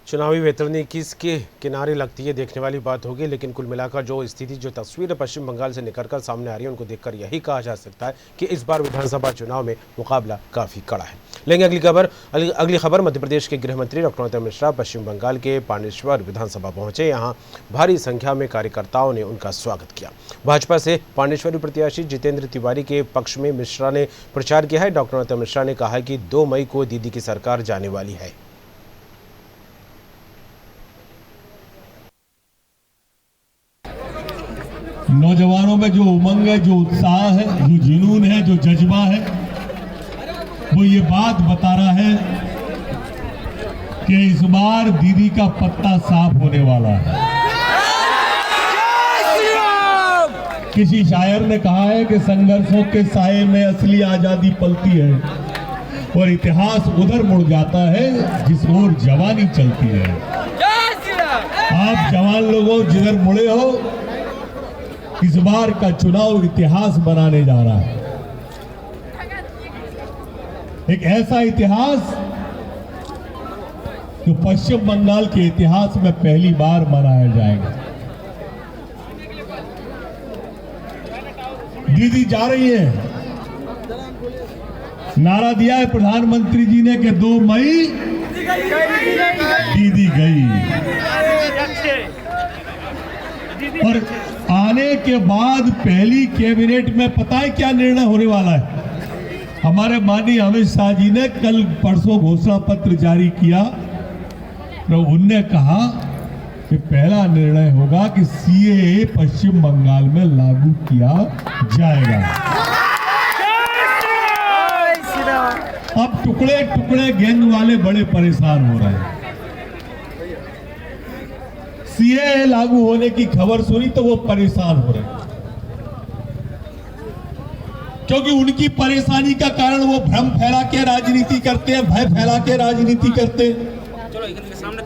चुनावी वैतरणी किसके किनारे लगती है देखने वाली बात होगी, लेकिन कुल मिलाकर जो स्थिति जो तस्वीर पश्चिम बंगाल से निकलकर सामने आ रही है उनको देखकर यही कहा जा सकता है कि इस बार विधानसभा चुनाव में मुकाबला काफ़ी कड़ा है। लेकिन अगली खबर मध्य प्रदेश के गृह मंत्री डॉक्टर नरोत्तम मिश्रा पश्चिम बंगाल के पांडेश्वर विधानसभा पहुंचे। यहां भारी संख्या में कार्यकर्ताओं ने उनका स्वागत किया। भाजपा से पांडेश्वरी प्रत्याशी जितेंद्र तिवारी के पक्ष में मिश्रा ने प्रचार किया है। डॉक्टर नरोत्तम मिश्रा ने कहा कि 2 मई को दीदी की सरकार जाने वाली है। नौजवानों में जो उमंग है, जो उत्साह है, जो जुनून है, जो जज्बा है, वो ये बात बता रहा है कि इस बार दीदी का पत्ता साफ होने वाला है। किसी शायर ने कहा है कि संघर्षों के साए में असली आजादी पलती है और इतिहास उधर मुड़ जाता है जिस ओर जवानी चलती है। आप जवान लोगों जिधर मुड़े हो, इस बार का चुनाव इतिहास बनाने जा रहा है। एक ऐसा इतिहास जो पश्चिम बंगाल के इतिहास में पहली बार मनाया जाएगा। दीदी जा रही है, नारा दिया है प्रधानमंत्री जी ने कि 2 मई दीदी गई। और आने के बाद पहली कैबिनेट में पता है क्या निर्णय होने वाला है? हमारे माननीय अमित शाह जी ने कल परसों घोषणा पत्र जारी किया, तो उनने कहा कि पहला निर्णय होगा कि सीएए पश्चिम बंगाल में लागू किया जाएगा। अब टुकड़े टुकड़े गैंग वाले बड़े परेशान हो रहे हैं। सीएए लागू होने की खबर सुनी तो वो परेशान हो रहे हैं, क्योंकि उनकी परेशानी का कारण वो भ्रम फैला के राजनीति करते हैं, भय फैला के राजनीति करते हैं।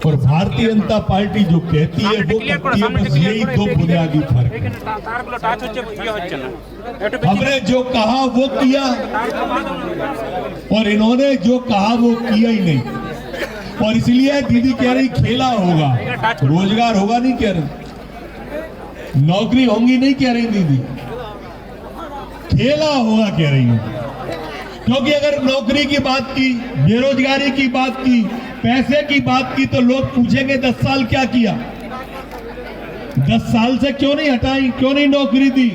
और भारतीय जनता पार्टी जो कहती है वो करती है, बस यही 2 बुनियादी फर्क है। हमने जो कहा वो किया और इन्होंने जो कहा वो किया ही नहीं। और इसलिए दीदी कह रही खेला होगा, रोजगार होगा नहीं कह रही, नौकरी होंगी नहीं कह रही दीदी, खेला होगा कह रही है। क्योंकि अगर नौकरी की बात की, बेरोजगारी की बात की, पैसे की बात की तो लोग पूछेंगे 10 साल क्या किया, 10 साल से क्यों नहीं हटाई, क्यों नहीं नौकरी दी।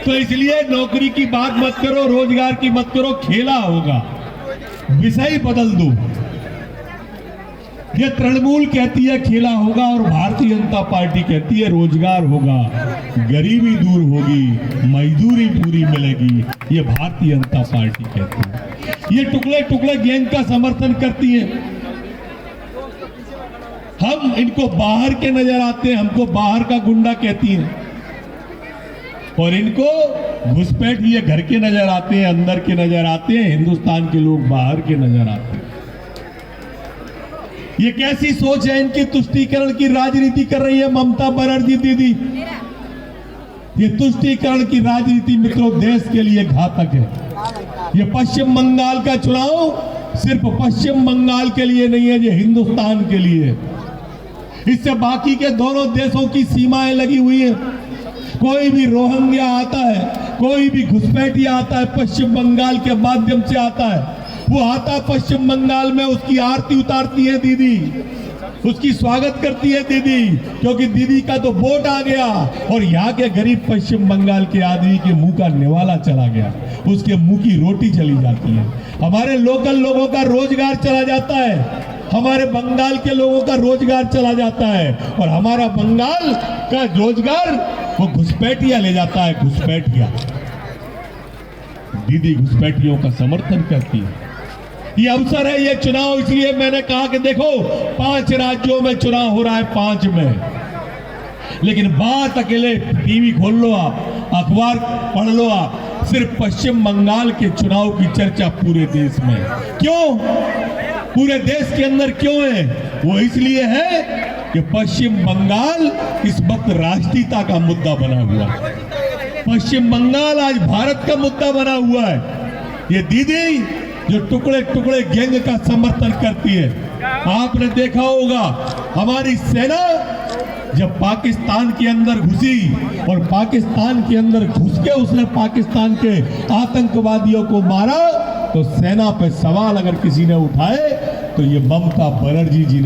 तो इसलिए नौकरी की बात मत करो, रोजगार की मत करो, खेला होगा, विषय बदल दो। ये तृणमूल कहती है खेला होगा और भारतीय जनता पार्टी कहती है रोजगार होगा, गरीबी दूर होगी, मजदूरी पूरी मिलेगी। ये भारतीय जनता पार्टी कहती है। ये टुकड़े टुकड़े गैंग का समर्थन करती है। हम इनको बाहर के नजर आते हैं, हमको बाहर का गुंडा कहती है, और इनको घुसपैठ ये घर के नजर आते हैं, अंदर के नजर आते हैं, हिंदुस्तान के लोग बाहर के नजर आते हैं। ये कैसी सोच है इनकी? तुष्टीकरण की राजनीति कर रही है ममता बनर्जी दीदी। ये तुष्टीकरण की राजनीति मित्रों देश के लिए घातक है। ये पश्चिम बंगाल का चुनाव सिर्फ पश्चिम बंगाल के लिए नहीं है, ये हिंदुस्तान के लिए। इससे बाकी के दोनों देशों की सीमाएं लगी हुई है। कोई भी रोहिंग्या आता है, कोई भी घुसपैठिया आता है, पश्चिम बंगाल के माध्यम से आता है। वो आता पश्चिम बंगाल में, उसकी आरती उतारती है दीदी, उसकी स्वागत करती है दीदी, क्योंकि दीदी का तो वोट आ गया और यहाँ के गरीब पश्चिम बंगाल के आदमी के मुंह का निवाला चला गया, उसके मुंह की रोटी चली जाती है, हमारे लोकल लोगों का रोजगार चला जाता है, हमारे बंगाल के लोगों का रोजगार चला जाता है, और हमारा बंगाल का रोजगार वो घुसपैठिया ले जाता है। घुसपैठिया दीदी घुसपैठियों का समर्थन करती है। ये अवसर है, ये चुनाव, इसलिए मैंने कहा कि देखो 5 राज्यों में चुनाव हो रहा है, 5 में, लेकिन बात अकेले टीवी खोल लो आप, अखबार पढ़ लो आप, सिर्फ पश्चिम बंगाल के चुनाव की चर्चा पूरे देश में। क्यों? पूरे देश के अंदर क्यों है? वो इसलिए है कि पश्चिम बंगाल इस वक्त राष्ट्रीयता का मुद्दा बना हुआ है। पश्चिम बंगाल आज भारत का मुद्दा बना हुआ है। ये दीदी जो टुकड़े टुकड़े गैंग का समर्थन करती है, आपने देखा होगा हमारी सेना जब पाकिस्तान के अंदर घुसी और पाकिस्तान के अंदर घुस के उसने पाकिस्तान के आतंकवादियों को मारा, तो सेना पे सवाल अगर किसी ने उठाए तो ये ममता बनर्जी जी ने